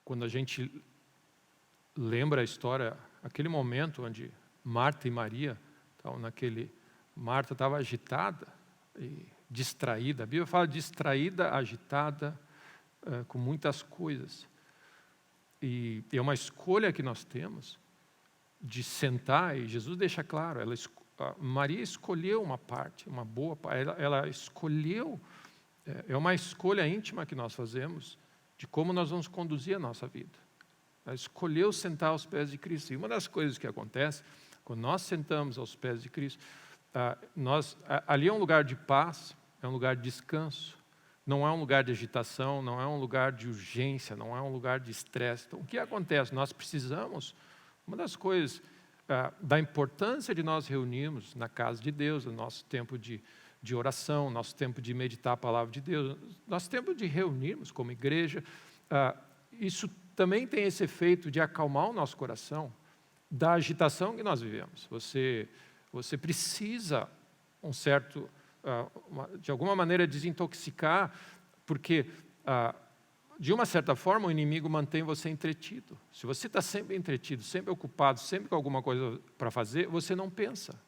quando a gente lembra a história, aquele momento onde Marta e Maria estavam Marta estava agitada e distraída. A Bíblia fala distraída, agitada, com muitas coisas. E é uma escolha que nós temos de sentar, e Jesus deixa claro, Maria escolheu uma parte, uma boa parte, ela escolheu, é uma escolha íntima que nós fazemos de como nós vamos conduzir a nossa vida. Ela escolheu sentar aos pés de Cristo. E uma das coisas que acontece, quando nós sentamos aos pés de Cristo, ali é um lugar de paz, é um lugar de descanso, não é um lugar de agitação, não é um lugar de urgência, não é um lugar de estresse. Então, o que acontece? Nós precisamos, uma das coisas da importância de nós reunirmos na casa de Deus, no nosso tempo de oração, nosso tempo de meditar a palavra de Deus, nosso tempo de reunirmos como igreja, isso também tem esse efeito de acalmar o nosso coração da agitação que nós vivemos. Você precisa de alguma maneira desintoxicar, porque de uma certa forma o inimigo mantém você entretido. Se você está sempre entretido, sempre ocupado, sempre com alguma coisa para fazer, você não pensa.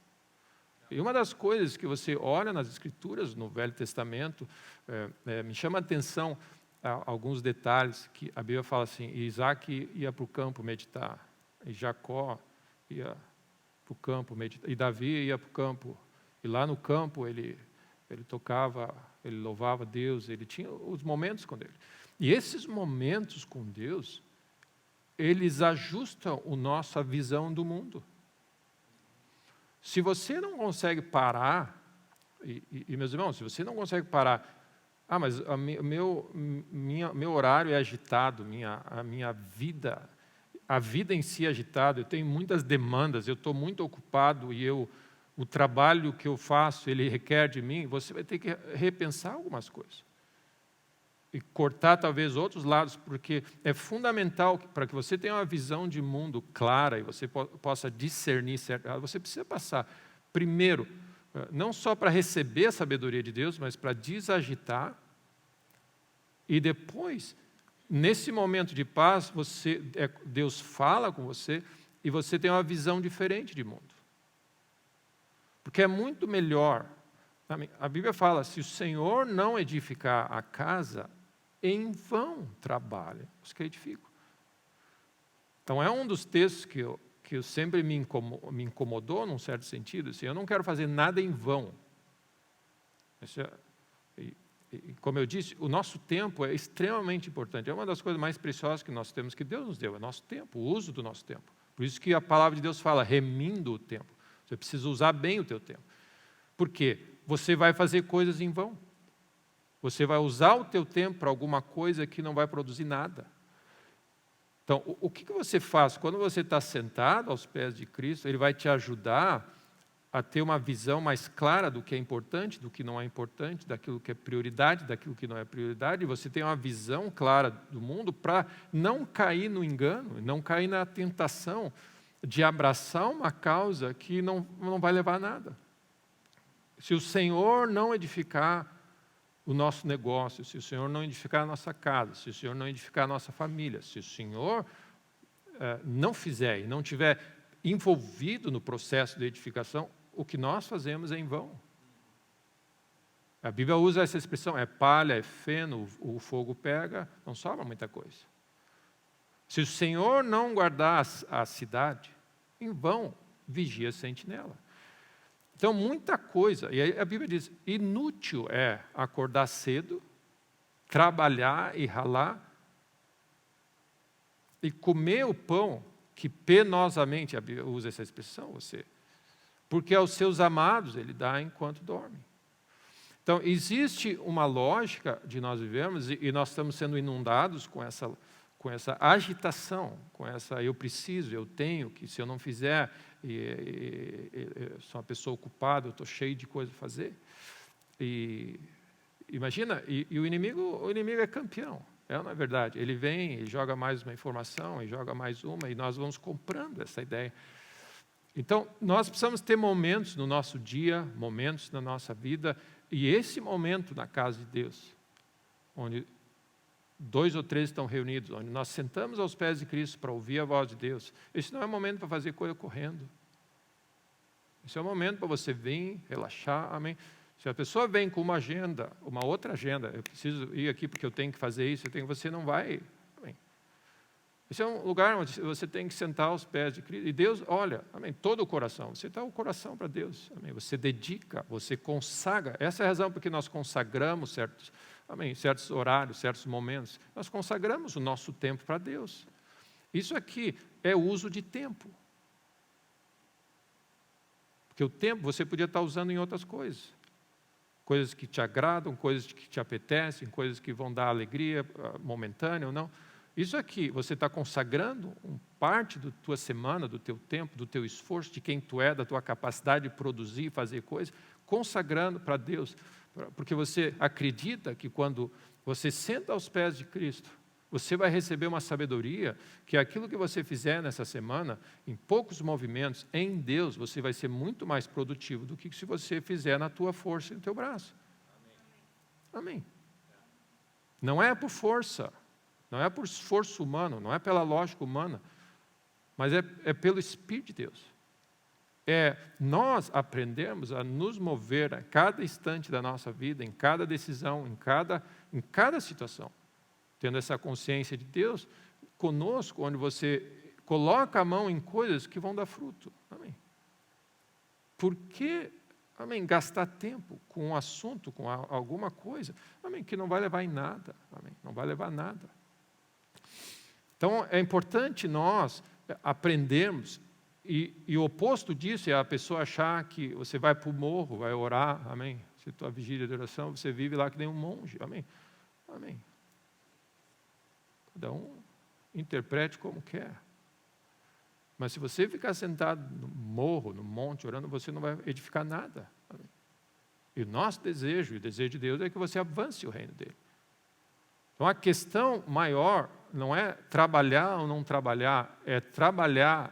E uma das coisas que você olha nas Escrituras, no Velho Testamento, me chama a atenção alguns detalhes que a Bíblia fala assim: Isaac ia para o campo meditar, e Jacó ia para o campo meditar, e Davi ia para o campo, e lá no campo ele tocava, ele louvava Deus, ele tinha os momentos com Deus. E esses momentos com Deus, eles ajustam a nossa visão do mundo. Se você não consegue parar, e meus irmãos, se você não consegue parar, mas meu horário é agitado, a minha vida, a vida em si é agitada, eu tenho muitas demandas, eu estou muito ocupado e o trabalho que eu faço, ele requer de mim, você vai ter que repensar algumas coisas. E cortar talvez outros lados, porque é fundamental para que você tenha uma visão de mundo clara e você possa discernir certo. Você precisa passar, primeiro, não só para receber a sabedoria de Deus, mas para desagitar. E depois, nesse momento de paz, Deus fala com você e você tem uma visão diferente de mundo. Porque é muito melhor. A Bíblia fala, se o Senhor não edificar a casa, em vão trabalha os que edificam. Então é um dos textos que eu sempre me incomodou, num certo sentido, assim, eu não quero fazer nada em vão. E como eu disse, o nosso tempo é extremamente importante. É uma das coisas mais preciosas que nós temos, que Deus nos deu, é nosso tempo, o uso do nosso tempo. Por isso que a palavra de Deus fala, remindo o tempo. Você precisa usar bem o teu tempo. Por quê? Você vai fazer coisas em vão. Você vai usar o teu tempo para alguma coisa que não vai produzir nada. Então, o que você faz? Quando você está sentado aos pés de Cristo, Ele vai te ajudar a ter uma visão mais clara do que é importante, do que não é importante, daquilo que é prioridade, daquilo que não é prioridade. E você tem uma visão clara do mundo para não cair no engano, não cair na tentação de abraçar uma causa que não vai levar a nada. Se o Senhor não edificar o nosso negócio, se o Senhor não edificar a nossa casa, se o Senhor não edificar a nossa família, se o Senhor não fizer e não tiver envolvido no processo de edificação, o que nós fazemos é em vão. A Bíblia usa essa expressão, é palha, é feno, o fogo pega, não sobra muita coisa. Se o Senhor não guardar a cidade, em vão vigia a sentinela. Então, muita coisa, e aí a Bíblia diz, inútil é acordar cedo, trabalhar e ralar, e comer o pão que penosamente, a Bíblia usa essa expressão, porque aos seus amados ele dá enquanto dorme. Então, existe uma lógica de nós vivemos, e nós estamos sendo inundados com essa agitação, com essa eu preciso, eu tenho, que se eu não fizer, sou uma pessoa ocupada, eu estou cheio de coisa a fazer. E imagina, e o inimigo é campeão, não é verdade? Ele vem e joga mais uma informação, e joga mais uma, e nós vamos comprando essa ideia. Então, nós precisamos ter momentos no nosso dia, momentos na nossa vida, e esse momento na casa de Deus, onde 2 ou 3 estão reunidos, onde nós sentamos aos pés de Cristo para ouvir a voz de Deus. Esse não é momento para fazer coisa correndo. Esse é o momento para você vir, relaxar, amém? Se a pessoa vem com uma agenda, uma outra agenda, eu preciso ir aqui porque eu tenho que fazer isso, você não vai. Amém? Esse é um lugar onde você tem que sentar aos pés de Cristo. E Deus, olha, amém, todo o coração. Você dá o coração para Deus. Amém? Você dedica, você consagra. Essa é a razão porque nós consagramos certos horários, certos momentos. Nós consagramos o nosso tempo para Deus. Isso aqui é o uso de tempo. Porque o tempo você podia estar usando em outras coisas. Coisas que te agradam, coisas que te apetecem, coisas que vão dar alegria momentânea ou não. Isso aqui, você está consagrando parte da tua semana, do teu tempo, do teu esforço, de quem tu é, da tua capacidade de produzir e fazer coisas, consagrando para Deus. Porque você acredita que quando você senta aos pés de Cristo, você vai receber uma sabedoria que aquilo que você fizer nessa semana, em poucos movimentos, em Deus, você vai ser muito mais produtivo do que se você fizer na tua força e no teu braço. Amém. Não é por força, não é por esforço humano, não é pela lógica humana, mas é pelo Espírito de Deus. É nós aprendermos a nos mover a cada instante da nossa vida, em cada decisão, em cada situação. Tendo essa consciência de Deus conosco, onde você coloca a mão em coisas que vão dar fruto. Amém. Por que, amém, gastar tempo com um assunto, com alguma coisa, amém, que não vai levar em nada, amém, não vai levar a nada. Então, é importante nós aprendermos, e o oposto disso é a pessoa achar que você vai para o morro, vai orar, amém, se a tua vigília de oração, você vive lá que nem um monge, amém, amém. Cada um interprete como quer. Mas se você ficar sentado no morro, no monte, orando, você não vai edificar nada. Amém? E o nosso desejo, e o desejo de Deus é que você avance o reino dele. Então a questão maior não é trabalhar ou não trabalhar,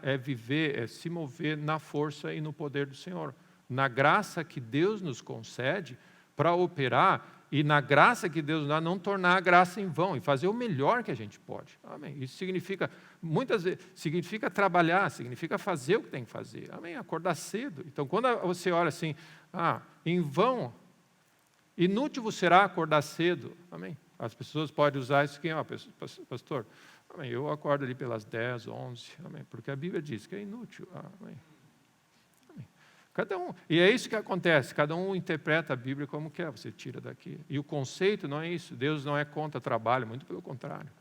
é viver, é se mover na força e no poder do Senhor. Na graça que Deus nos concede para operar, e na graça que Deus dá, não tornar a graça em vão, e fazer o melhor que a gente pode. Amém. Isso significa, muitas vezes, significa trabalhar, significa fazer o que tem que fazer. Amém. Acordar cedo. Então, quando você olha assim, em vão, inútil será acordar cedo. Amém. As pessoas podem usar isso aqui, pastor, amém, eu acordo ali pelas 10, 11, amém, porque a Bíblia diz que é inútil. Amém. Cada um, e é isso que acontece, cada um interpreta a Bíblia como quer, você tira daqui. E o conceito não é isso, Deus não é contra trabalho, muito pelo contrário.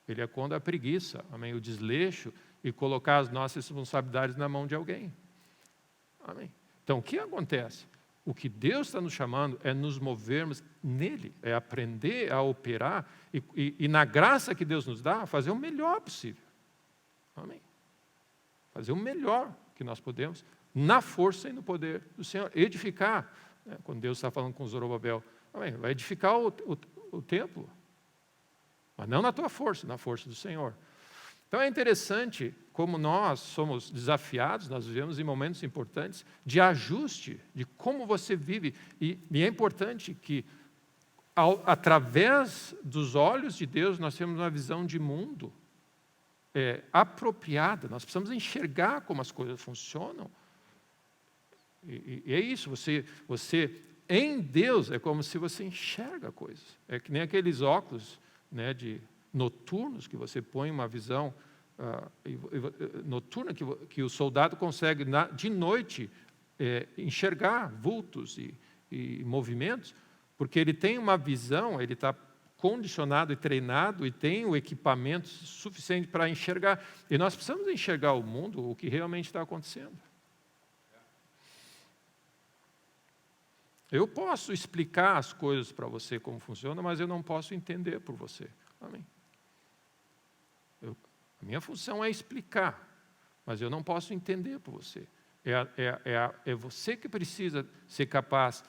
Ele é contra a preguiça, amém, o desleixo e colocar as nossas responsabilidades na mão de alguém. Amém. Então, o que acontece? O que Deus está nos chamando é nos movermos nele, é aprender a operar e na graça que Deus nos dá, fazer o melhor possível. Amém. Fazer o melhor que nós podemos, na força e no poder do Senhor. Edificar, né, quando Deus está falando com Zorobabel, amém, vai edificar o templo, mas não na tua força, na força do Senhor. Então é interessante como nós somos desafiados, nós vivemos em momentos importantes de ajuste, de como você vive, e é importante que através dos olhos de Deus nós temos uma visão de mundo apropriada, nós precisamos enxergar como as coisas funcionam. E é isso, você em Deus é como se você enxerga coisas. É que nem aqueles óculos, né, noturnos que você põe uma visão noturna que o soldado consegue de noite enxergar vultos e movimentos, porque ele tem uma visão, ele está condicionado e treinado e tem o equipamento suficiente para enxergar. E nós precisamos enxergar o mundo, o que realmente está acontecendo. Eu posso explicar as coisas para você como funciona, mas eu não posso entender por você. Amém. A minha função é explicar, mas eu não posso entender por você. É você que precisa ser capaz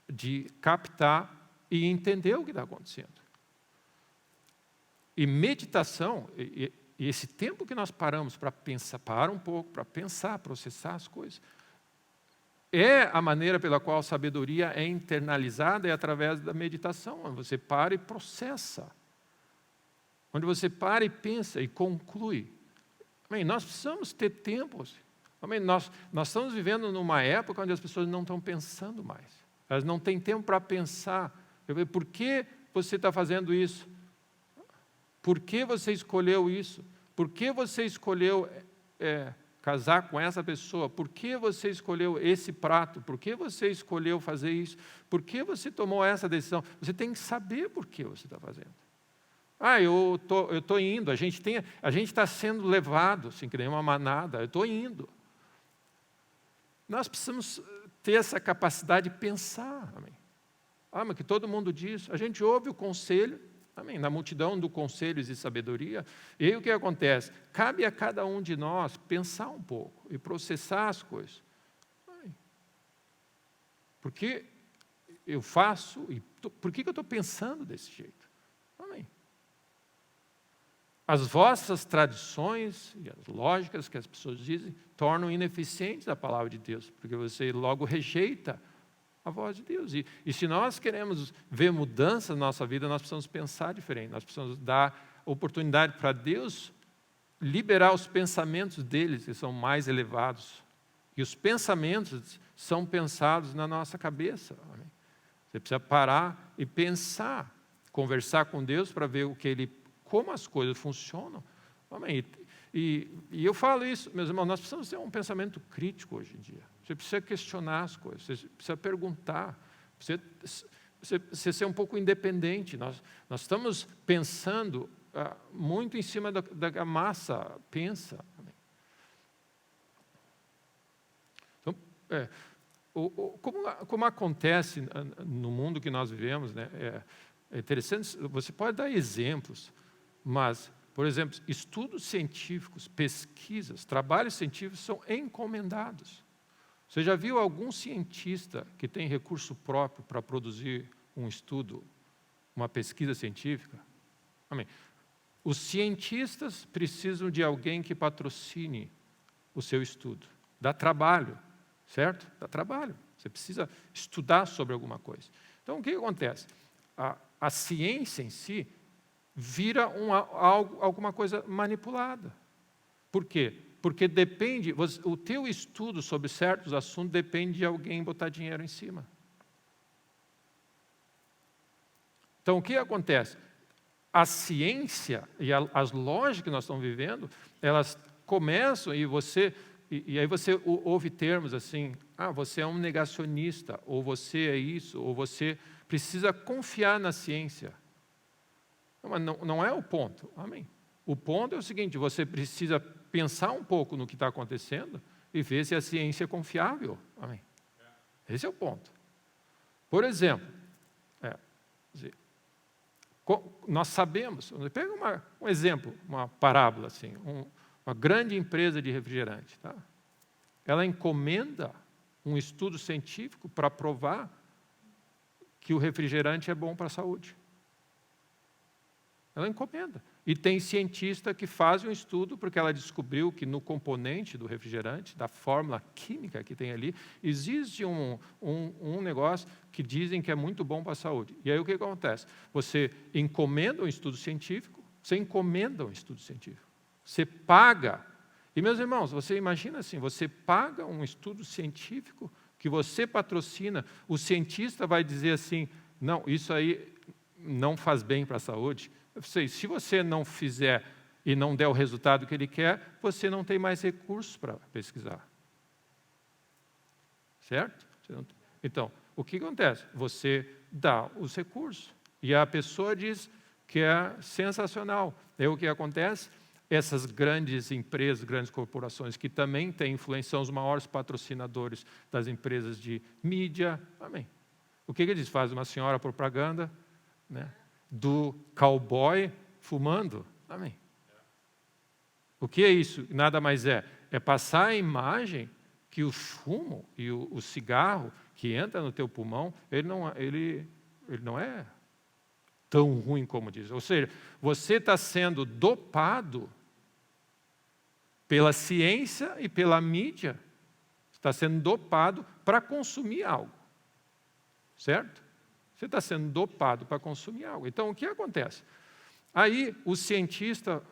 de captar e entender o que está acontecendo. E meditação, e esse tempo que nós paramos para pensar, para um pouco, para pensar, processar as coisas, é a maneira pela qual a sabedoria é internalizada, é através da meditação, onde você para e processa. onde você para e pensa e conclui. Amém? Nós precisamos ter tempo. Amém? Nós estamos vivendo numa época onde as pessoas não estão pensando mais. Elas não têm tempo para pensar. Por que você está fazendo isso? Por que você escolheu isso? Por que você escolheu casar com essa pessoa? Por que você escolheu esse prato? Por que você escolheu fazer isso? Por que você tomou essa decisão? Você tem que saber por que você está fazendo. Eu estou indo, a gente está sendo levado, assim, que nem uma manada, eu estou indo. Nós precisamos ter essa capacidade de pensar, amém? Mas que todo mundo diz, a gente ouve o conselho, amém? Na multidão do conselhos e sabedoria, e aí o que acontece? Cabe a cada um de nós pensar um pouco e processar as coisas. Amém? Por que eu faço, por que eu estou pensando desse jeito? Amém? As vossas tradições e as lógicas que as pessoas dizem tornam ineficientes a palavra de Deus, porque você logo rejeita a voz de Deus. E se nós queremos ver mudança na nossa vida, nós precisamos pensar diferente, nós precisamos dar oportunidade para Deus liberar os pensamentos deles, que são mais elevados. E os pensamentos são pensados na nossa cabeça. Amém? Você precisa parar e pensar, conversar com Deus para ver como as coisas funcionam. Amém? E eu falo isso, meus irmãos, nós precisamos ter um pensamento crítico hoje em dia. Você precisa questionar as coisas, você precisa perguntar, você ser um pouco independente. Nós estamos pensando muito em cima da massa pensa. Amém? Então, como acontece no mundo que nós vivemos, né, é interessante, você pode dar exemplos, mas, por exemplo, estudos científicos, pesquisas, trabalhos científicos são encomendados. Você já viu algum cientista que tem recurso próprio para produzir um estudo, uma pesquisa científica? Amém. Os cientistas precisam de alguém que patrocine o seu estudo. Dá trabalho, certo? Dá trabalho. Você precisa estudar sobre alguma coisa. Então, o que acontece? A ciência em si vira alguma coisa manipulada. Por quê? Porque o teu estudo sobre certos assuntos depende de alguém botar dinheiro em cima. Então, o que acontece? A ciência e as lógicas que nós estamos vivendo, elas começam e aí você ouve termos assim, você é um negacionista, ou você é isso, ou você precisa confiar na ciência. Mas não é o ponto, amém? O ponto é o seguinte, você precisa pensar um pouco no que está acontecendo e ver se a ciência é confiável, amém? Esse é o ponto. Por exemplo, nós sabemos, pega um exemplo, uma parábola assim, uma grande empresa de refrigerante, tá? Ela encomenda um estudo científico para provar que o refrigerante é bom para a saúde. Ela encomenda. E tem cientista que faz um estudo porque ela descobriu que no componente do refrigerante, da fórmula química que tem ali, existe um negócio que dizem que é muito bom para a saúde. E aí o que acontece? Você encomenda um estudo científico, você paga. E, meus irmãos, você imagina assim, você paga um estudo científico que você patrocina, o cientista vai dizer assim, não, isso aí não faz bem para a saúde. Se você não fizer e não der o resultado que ele quer, você não tem mais recursos para pesquisar. Certo? Então, o que acontece? Você dá os recursos e a pessoa diz que é sensacional. É o que acontece? Essas grandes empresas, grandes corporações, que também têm influência, são os maiores patrocinadores das empresas de mídia. Amém. O que eles fazem? Uma senhora propaganda, né, do cowboy fumando. Amém. O que é isso? Nada mais é passar a imagem que o fumo e o cigarro que entra no teu pulmão, ele não é tão ruim como diz. Ou seja, você está sendo dopado pela ciência e pela mídia, está sendo dopado para consumir algo. Certo? Você está sendo dopado para consumir algo. Então, o que acontece? Aí o cientista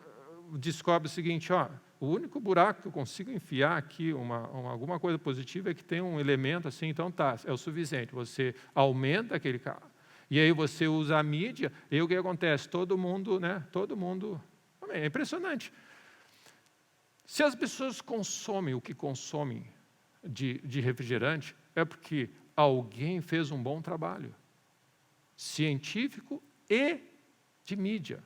descobre o seguinte, o único buraco que eu consigo enfiar aqui, alguma coisa positiva, é que tem um elemento assim, então é o suficiente. Você aumenta aquele carro. E aí você usa a mídia, e o que acontece? Todo mundo, é impressionante. Se as pessoas consomem o que consomem de refrigerante, é porque alguém fez um bom trabalho, científico e de mídia.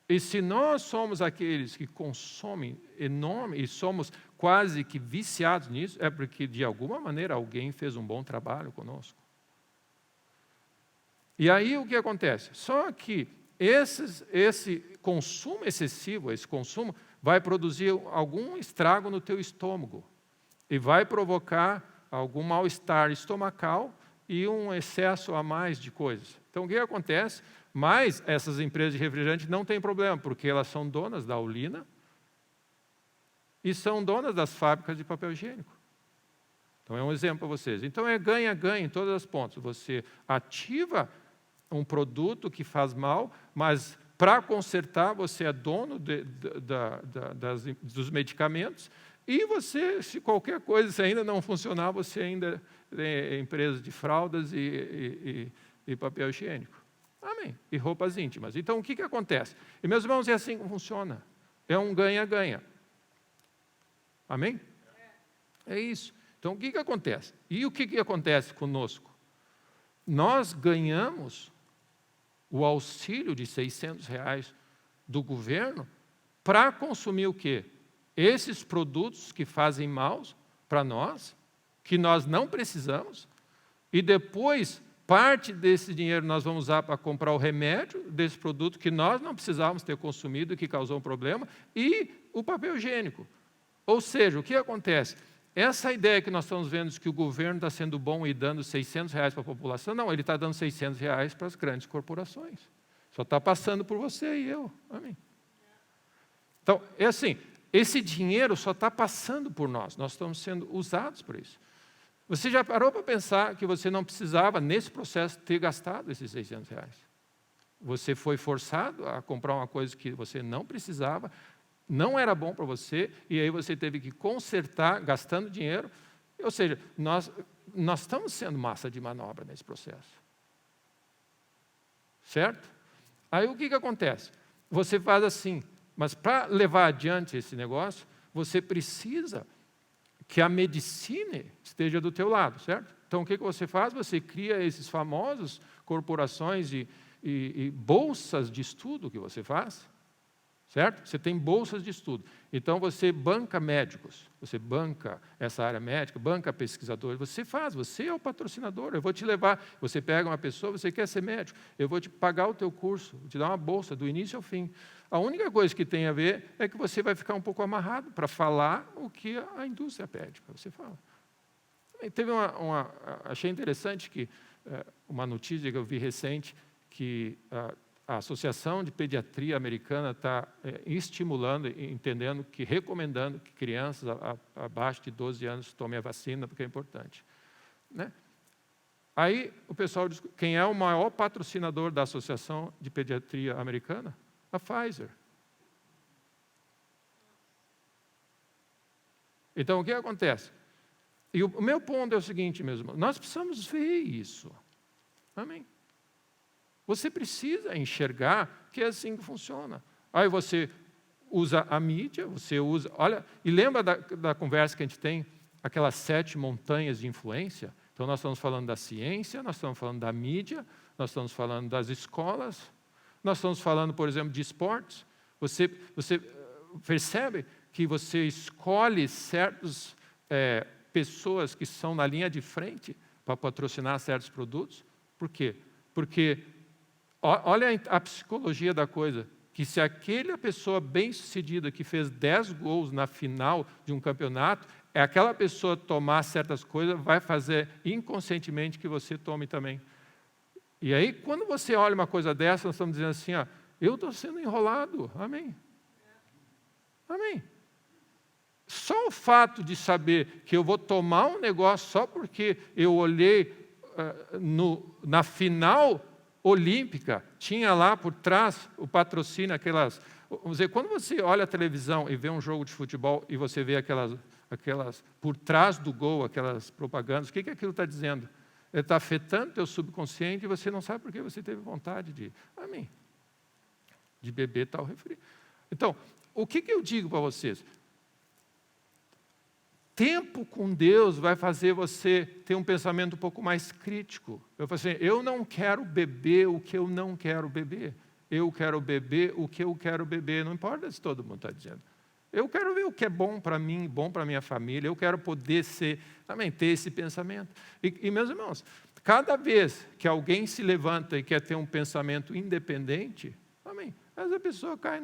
E se nós somos aqueles que consomem enorme e somos quase que viciados nisso, é porque de alguma maneira alguém fez um bom trabalho conosco. E aí o que acontece? Só que esse consumo excessivo, esse consumo, vai produzir algum estrago no teu estômago e vai provocar algum mal-estar estomacal e um excesso a mais de coisas. Então o que acontece? Mas essas empresas de refrigerante não têm problema, porque elas são donas da Aulina e são donas das fábricas de papel higiênico. Então é um exemplo para vocês. Então é ganha-ganha em todas as pontas. Você ativa um produto que faz mal, mas para consertar você é dono dos medicamentos e você, se qualquer coisa se ainda não funcionar, você ainda é empresa de fraldas e papel higiênico. Amém. E roupas íntimas. Então, o que acontece? E, meus irmãos, é assim que funciona. É um ganha-ganha. Amém? É isso. Então, o que acontece? E o que acontece conosco? Nós ganhamos o auxílio de R$600 do governo para consumir o quê? Esses produtos que fazem mal para nós, que nós não precisamos, e depois parte desse dinheiro nós vamos usar para comprar o remédio desse produto que nós não precisávamos ter consumido e que causou um problema, e o papel higiênico. Ou seja, o que acontece? Essa ideia que nós estamos vendo de que o governo está sendo bom e dando R$600 para a população, não, ele está dando R$600 para as grandes corporações. Só está passando por você e eu. Amém. Então, é assim, esse dinheiro só está passando por nós estamos sendo usados por isso. Você já parou para pensar que você não precisava, nesse processo, ter gastado esses R$600? Você foi forçado a comprar uma coisa que você não precisava, não era bom para você, e aí você teve que consertar, gastando dinheiro. Ou seja, nós estamos sendo massa de manobra nesse processo. Certo? Aí o que acontece? Você faz assim, mas para levar adiante esse negócio, você precisa que a medicina esteja do teu lado, certo? Então, o que você faz? Você cria esses famosos corporações e bolsas de estudo que você faz, certo? Você tem bolsas de estudo. Então, você banca médicos, você banca essa área médica, banca pesquisadores, você é o patrocinador, eu vou te levar, você pega uma pessoa, você quer ser médico, eu vou te pagar o teu curso, vou te dar uma bolsa do início ao fim. A única coisa que tem a ver é que você vai ficar um pouco amarrado para falar o que a indústria pede para você falar. Teve achei interessante que uma notícia que eu vi recente, que a Associação de Pediatria Americana está estimulando, entendendo, recomendando que crianças abaixo de 12 anos tomem a vacina, porque é importante. Né? Aí o pessoal diz, quem é o maior patrocinador da Associação de Pediatria Americana? A Pfizer. Então, o que acontece? E o meu ponto é o seguinte mesmo, nós precisamos ver isso. Amém? Você precisa enxergar que é assim que funciona. Aí você usa a mídia, olha, e lembra da conversa que a gente tem, aquelas 7 montanhas de influência? Então, nós estamos falando da ciência, nós estamos falando da mídia, nós estamos falando das escolas, nós estamos falando, por exemplo, de esportes. Você percebe que você escolhe certas pessoas que são na linha de frente para patrocinar certos produtos? Por quê? Porque olha a psicologia da coisa, que se aquela pessoa bem-sucedida que fez 10 gols na final de um campeonato, aquela pessoa tomar certas coisas, vai fazer inconscientemente que você tome também. E aí, quando você olha uma coisa dessa, nós estamos dizendo assim, eu estou sendo enrolado. Amém. Amém. Só o fato de saber que eu vou tomar um negócio só porque eu olhei na final olímpica tinha lá por trás o patrocínio, aquelas... Vamos dizer, quando você olha a televisão e vê um jogo de futebol e você vê aquelas por trás do gol, aquelas propagandas, o que aquilo está dizendo? Ele está afetando o teu subconsciente e você não sabe por que você teve vontade de beber tal refri. Então, o que eu digo para vocês? Tempo com Deus vai fazer você ter um pensamento um pouco mais crítico. Eu falo assim, eu não quero beber o que eu não quero beber. Eu quero beber o que eu quero beber. Não importa se todo mundo está dizendo. Eu quero ver o que é bom para mim, bom para a minha família. Eu quero poder ter esse pensamento. E, meus irmãos, cada vez que alguém se levanta e quer ter um pensamento independente, essa pessoa cai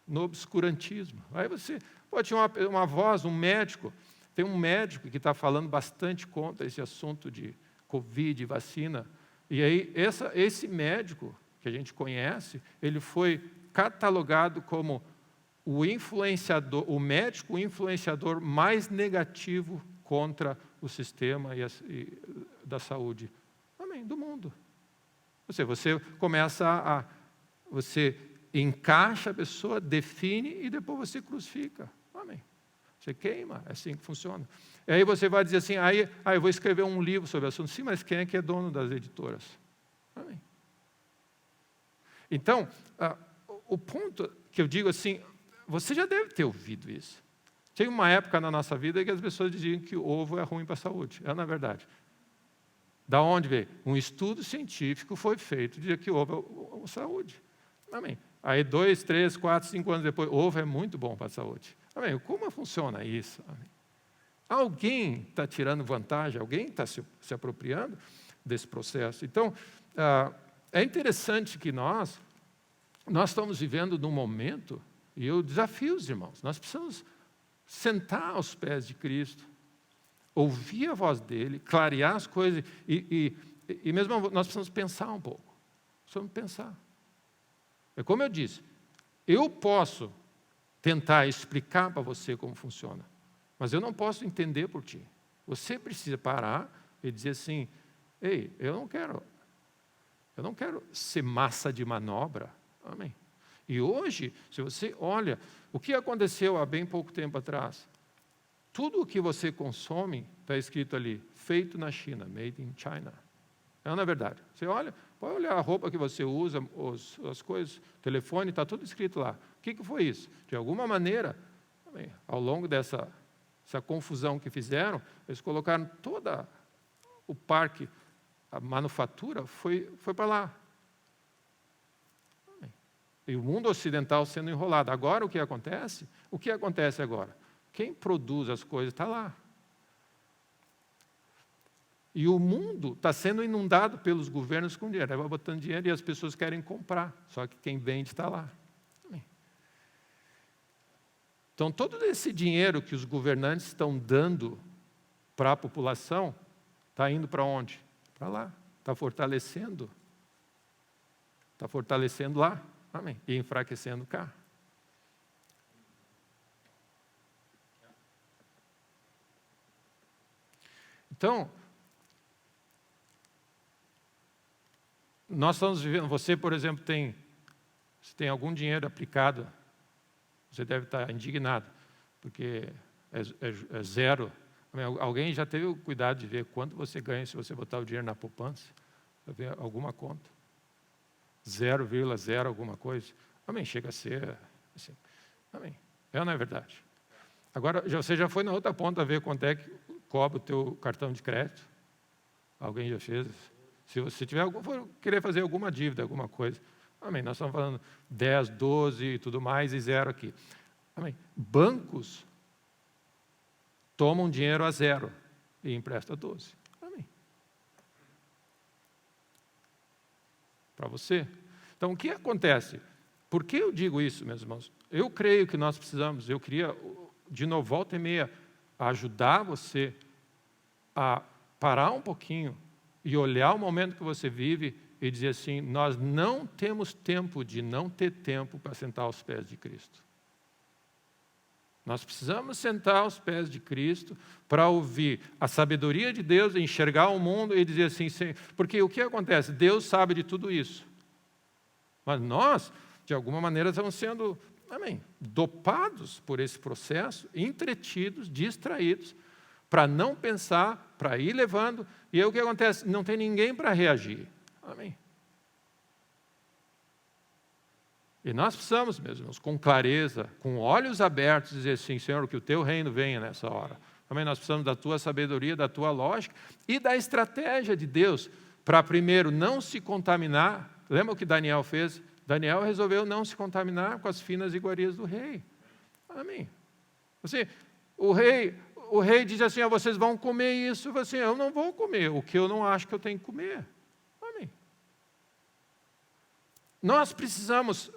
no obscurantismo. Aí você pode ter uma voz, um médico. Tem um médico que está falando bastante contra esse assunto de Covid, vacina. E aí, esse médico que a gente conhece, ele foi catalogado como o médico influenciador mais negativo contra o sistema da saúde. Do mundo. Você começa você encaixa a pessoa, define e depois você crucifica. Você queima, é assim que funciona. E aí você vai dizer assim, eu vou escrever um livro sobre o assunto. Sim, mas quem é que é dono das editoras? Então, o ponto que eu digo assim, você já deve ter ouvido isso. Tem uma época na nossa vida que as pessoas diziam que o ovo é ruim para a saúde. É na verdade. Da onde veio? Um estudo científico foi feito de que ovo é saúde. Aí 2, 3, 4, 5 anos depois, ovo é muito bom para a saúde. Como funciona isso? Alguém está tirando vantagem, alguém está se apropriando desse processo. Então, é interessante que nós estamos vivendo num momento, e eu desafio os irmãos, nós precisamos sentar aos pés de Cristo, ouvir a voz dele, clarear as coisas, e mesmo nós precisamos pensar um pouco. Precisamos pensar. É como eu disse, eu posso tentar explicar para você como funciona, mas eu não posso entender por ti. Você precisa parar e dizer assim, ei, eu não quero ser massa de manobra. Amém. E hoje, se você olha, o que aconteceu há bem pouco tempo atrás, tudo o que você consome, está escrito ali, feito na China, made in China. Não é verdade? Você olha, pode olhar a roupa que você usa, as coisas, o telefone, está tudo escrito lá. O que foi isso? De alguma maneira, ao longo dessa confusão que fizeram, eles colocaram todo o parque, a manufatura, foi para lá. E o mundo ocidental sendo enrolado. Agora o que acontece? O que acontece agora? Quem produz as coisas está lá. E o mundo está sendo inundado pelos governos com dinheiro. Vai botando dinheiro e as pessoas querem comprar. Só que quem vende está lá. Então, todo esse dinheiro que os governantes estão dando para a população, está indo para onde? Para lá. Está fortalecendo. Está fortalecendo lá. Amém. E enfraquecendo cá. Então, nós estamos vivendo, você, por exemplo, se tem algum dinheiro aplicado, você deve estar indignado, porque é zero. Alguém já teve o cuidado de ver quanto você ganha se você botar o dinheiro na poupança? Para ver alguma conta. 0,0 alguma coisa. Chega a ser assim. É ou não é verdade? Agora, você já foi na outra ponta ver quanto é que cobra o teu cartão de crédito? Alguém já fez? Se você for querer fazer alguma dívida, alguma coisa. Nós estamos falando 10, 12 e tudo mais, e zero aqui. Bancos tomam dinheiro a zero e emprestam 12. Para você. Então, o que acontece? Por que eu digo isso, meus irmãos? Eu creio que nós precisamos, eu queria, de novo, volta e meia, ajudar você a parar um pouquinho e olhar o momento que você vive e dizer assim, nós não temos tempo de não ter tempo para sentar aos pés de Cristo. Nós precisamos sentar aos pés de Cristo para ouvir a sabedoria de Deus, enxergar o mundo e dizer assim, porque o que acontece? Deus sabe de tudo isso. Mas nós, de alguma maneira, estamos sendo, dopados por esse processo, entretidos, distraídos, para não pensar, para ir levando. E aí o que acontece? Não tem ninguém para reagir. Amém. E nós precisamos, meus irmãos, com clareza, com olhos abertos, dizer assim, Senhor, que o teu reino venha nessa hora. Também nós precisamos da tua sabedoria, da tua lógica e da estratégia de Deus para, primeiro, não se contaminar. Lembra o que Daniel fez? Daniel resolveu não se contaminar com as finas iguarias do rei. Amém. Assim, o rei diz assim, vocês vão comer isso. Assim, eu não vou comer o que eu não acho que eu tenho que comer. Amém. Nós precisamos,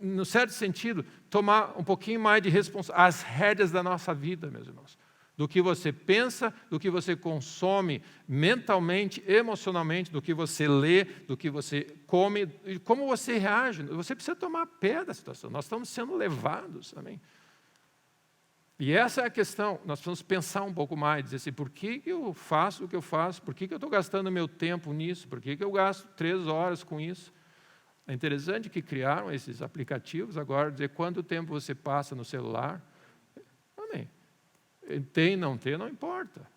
no certo sentido, tomar um pouquinho mais de responsabilidade, as rédeas da nossa vida, meus irmãos. Do que você pensa, do que você consome mentalmente, emocionalmente, do que você lê, do que você come, e como você reage. Você precisa tomar pé da situação. Nós estamos sendo levados, amém? E essa é a questão. Nós precisamos pensar um pouco mais, dizer assim, por que eu faço o que eu faço? Por que eu estou gastando meu tempo nisso? Por que eu gasto 3 horas com isso? É interessante que criaram esses aplicativos agora, dizer quanto tempo você passa no celular. Amém. Tem, não importa.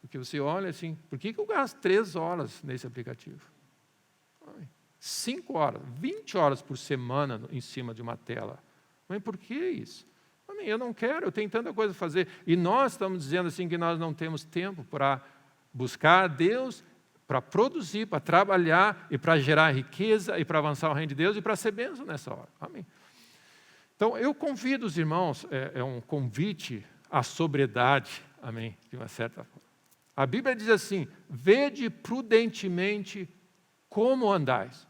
Porque você olha assim, por que eu gasto 3 horas nesse aplicativo? 5 horas, 20 horas por semana em cima de uma tela. Mas por que isso? Eu não quero, eu tenho tanta coisa a fazer. E nós estamos dizendo assim que nós não temos tempo para buscar a Deus, para produzir, para trabalhar e para gerar riqueza e para avançar o reino de Deus e para ser bênção nessa hora. Amém. Então, eu convido os irmãos, é um convite à sobriedade, amém, de uma certa forma. A Bíblia diz assim, vede prudentemente como andais.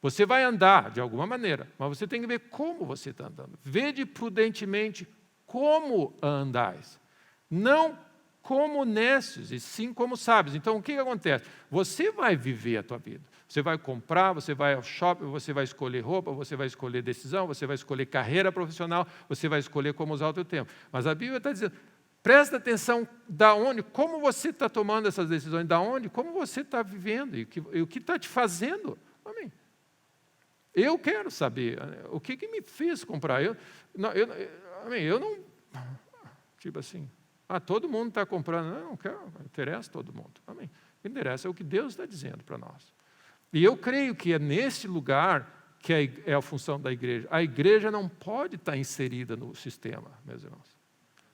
Você vai andar de alguma maneira, mas você tem que ver como você está andando. Vede prudentemente como andais. Não como necios, e sim como sábios. Então, o que acontece? Você vai viver a tua vida. Você vai comprar, você vai ao shopping, você vai escolher roupa, você vai escolher decisão, você vai escolher carreira profissional, você vai escolher como usar o teu tempo. Mas a Bíblia está dizendo, presta atenção da onde, como você está tomando essas decisões, da onde, como você está vivendo e o que está te fazendo. Amém. Eu quero saber o que me fez comprar. Eu não, tipo assim, todo mundo está comprando. Não quero, não interessa todo mundo. Amém. O que interessa é o que Deus está dizendo para nós. E eu creio que é nesse lugar que é a função da igreja. A igreja não pode estar inserida no sistema, meus irmãos.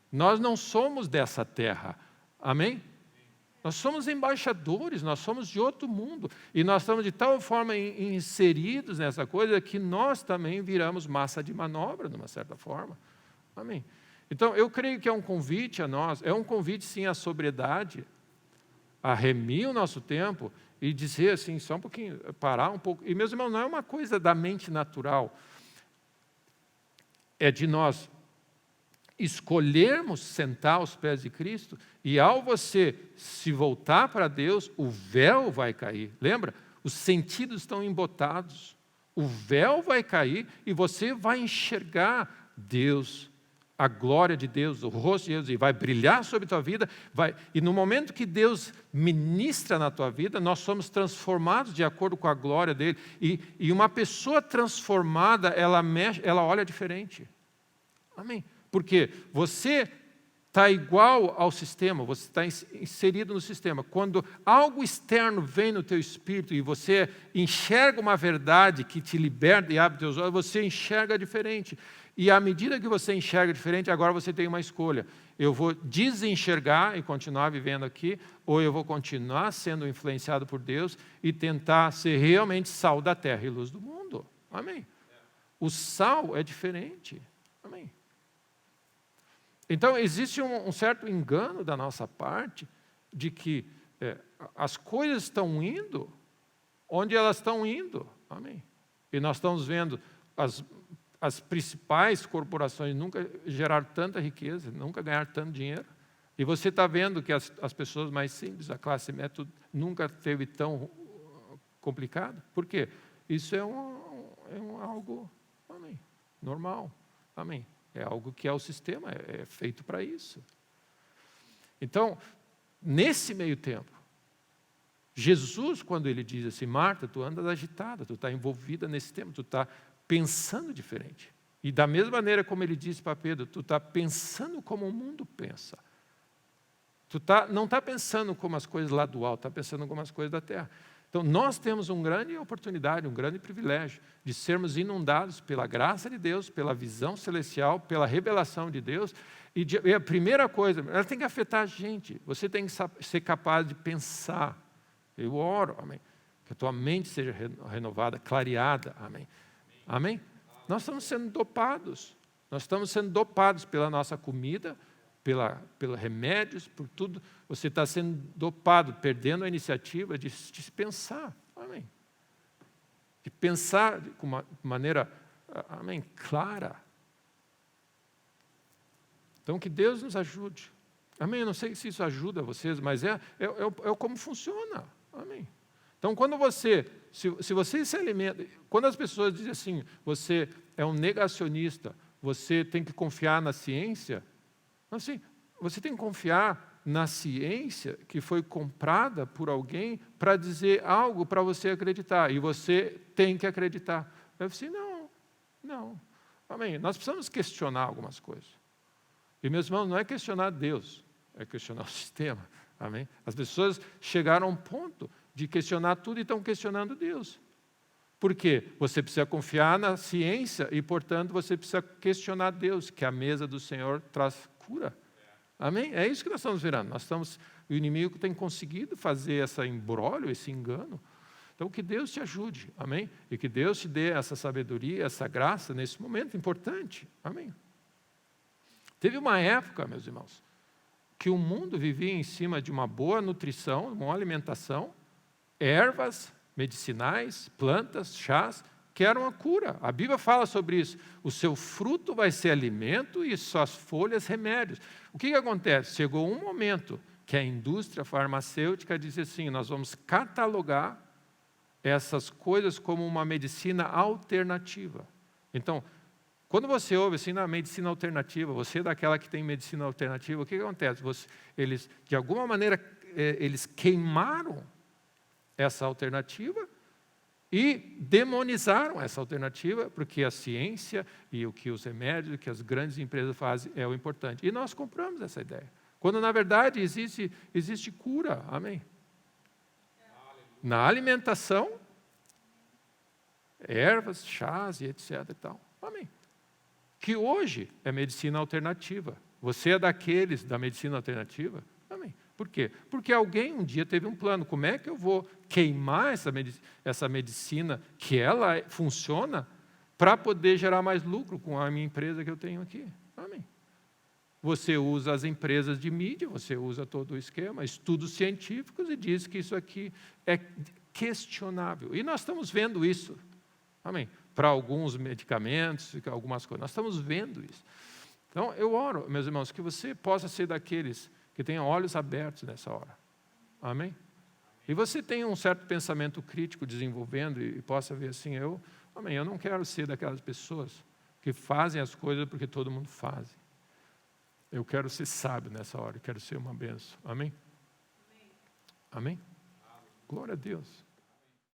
Nós não somos dessa terra. Amém? Nós somos embaixadores, nós somos de outro mundo. E nós estamos de tal forma inseridos nessa coisa que nós também viramos massa de manobra, de uma certa forma. Amém? Então, eu creio que é um convite a nós, é um convite sim à sobriedade, a remir o nosso tempo e dizer assim, só um pouquinho, parar um pouco. E, meus irmãos, não é uma coisa da mente natural, é de nós escolhermos sentar aos pés de Cristo e ao você se voltar para Deus, o véu vai cair. Lembra? Os sentidos estão embotados. O véu vai cair e você vai enxergar Deus, a glória de Deus, o rosto de Deus, e vai brilhar sobre a tua vida. E no momento que Deus ministra na tua vida, nós somos transformados de acordo com a glória dele. E uma pessoa transformada, ela olha diferente. Amém? Porque você está igual ao sistema, você está inserido no sistema. Quando algo externo vem no teu espírito e você enxerga uma verdade que te liberta e abre teus olhos, você enxerga diferente. E à medida que você enxerga diferente, agora você tem uma escolha. Eu vou desenxergar e continuar vivendo aqui, ou eu vou continuar sendo influenciado por Deus e tentar ser realmente sal da terra e luz do mundo. Amém? O sal é diferente. Amém? Então, existe um certo engano da nossa parte de que as coisas estão indo onde elas estão indo. Amém? E nós estamos vendo as principais corporações nunca geraram tanta riqueza, nunca ganharam tanto dinheiro. E você está vendo que as pessoas mais simples, a classe média, nunca teve tão complicado. Por quê? Isso é algo, amém, normal. Amém. É algo que é o sistema, é feito para isso. Então, nesse meio tempo, Jesus, quando ele diz assim, Marta, tu andas agitada, tu está envolvida nesse tema, tu está pensando diferente. E da mesma maneira como ele disse para Pedro, tu está pensando como o mundo pensa. Não está pensando como as coisas lá do alto, está pensando como as coisas da terra. Então, nós temos uma grande oportunidade, um grande privilégio de sermos inundados pela graça de Deus, pela visão celestial, pela revelação de Deus. E a primeira coisa, ela tem que afetar a gente. Você tem que ser capaz de pensar. Eu oro, amém, que a tua mente seja renovada, clareada, amém. Amém? Nós estamos sendo dopados. Nós estamos sendo dopados pela nossa comida, pelos remédios, por tudo. Você está sendo dopado, perdendo a iniciativa de se pensar. Amém. De pensar de uma maneira, amém, clara. Então, que Deus nos ajude. Amém? Eu não sei se isso ajuda vocês, mas é como funciona. Amém. Então, quando se você se alimenta, quando as pessoas dizem assim, você é um negacionista, você tem que confiar na ciência, assim, você tem que confiar na ciência que foi comprada por alguém para dizer algo para você acreditar, e você tem que acreditar. Eu disse, não. Amém. Nós precisamos questionar algumas coisas. E, meus irmãos, não é questionar Deus, é questionar o sistema. Amém? As pessoas chegaram a um ponto de questionar tudo e estão questionando Deus. Por quê? Você precisa confiar na ciência e, portanto, você precisa questionar Deus, que a mesa do Senhor traz cura. Amém? É isso que nós estamos virando. O inimigo tem conseguido fazer esse embrólio, esse engano. Então, que Deus te ajude. Amém? E que Deus te dê essa sabedoria, essa graça nesse momento importante. Amém? Teve uma época, meus irmãos, que o mundo vivia em cima de uma boa nutrição, uma boa alimentação, ervas medicinais, plantas, chás, que eram a cura. A Bíblia fala sobre isso. O seu fruto vai ser alimento e suas folhas remédios. O que acontece? Chegou um momento que a indústria farmacêutica disse assim, nós vamos catalogar essas coisas como uma medicina alternativa. Então, quando você ouve assim, na medicina alternativa, você é daquela que tem medicina alternativa, o que acontece? Eles, de alguma maneira, eles queimaram essa alternativa e demonizaram essa alternativa, porque a ciência e o que os remédios, o que as grandes empresas fazem é o importante. E nós compramos essa ideia. Quando, na verdade, existe cura. Amém? Na alimentação, ervas, chás e etc. E tal. Amém. Que hoje é medicina alternativa. Você é daqueles da medicina alternativa? Amém. Por quê? Porque alguém um dia teve um plano. Como é que eu vou queimar essa medicina que ela funciona para poder gerar mais lucro com a minha empresa que eu tenho aqui? Amém. Você usa as empresas de mídia, você usa todo o esquema, estudos científicos e diz que isso aqui é questionável. E nós estamos vendo isso. Amém. Para alguns medicamentos, algumas coisas. Nós estamos vendo isso. Então, eu oro, meus irmãos, que você possa ser daqueles que tenham olhos abertos nessa hora. Amém? E você tenha um certo pensamento crítico desenvolvendo e possa ver assim, eu não quero ser daquelas pessoas que fazem as coisas porque todo mundo faz. Eu quero ser sábio nessa hora, eu quero ser uma bênção. Amém? Amém? Glória a Deus.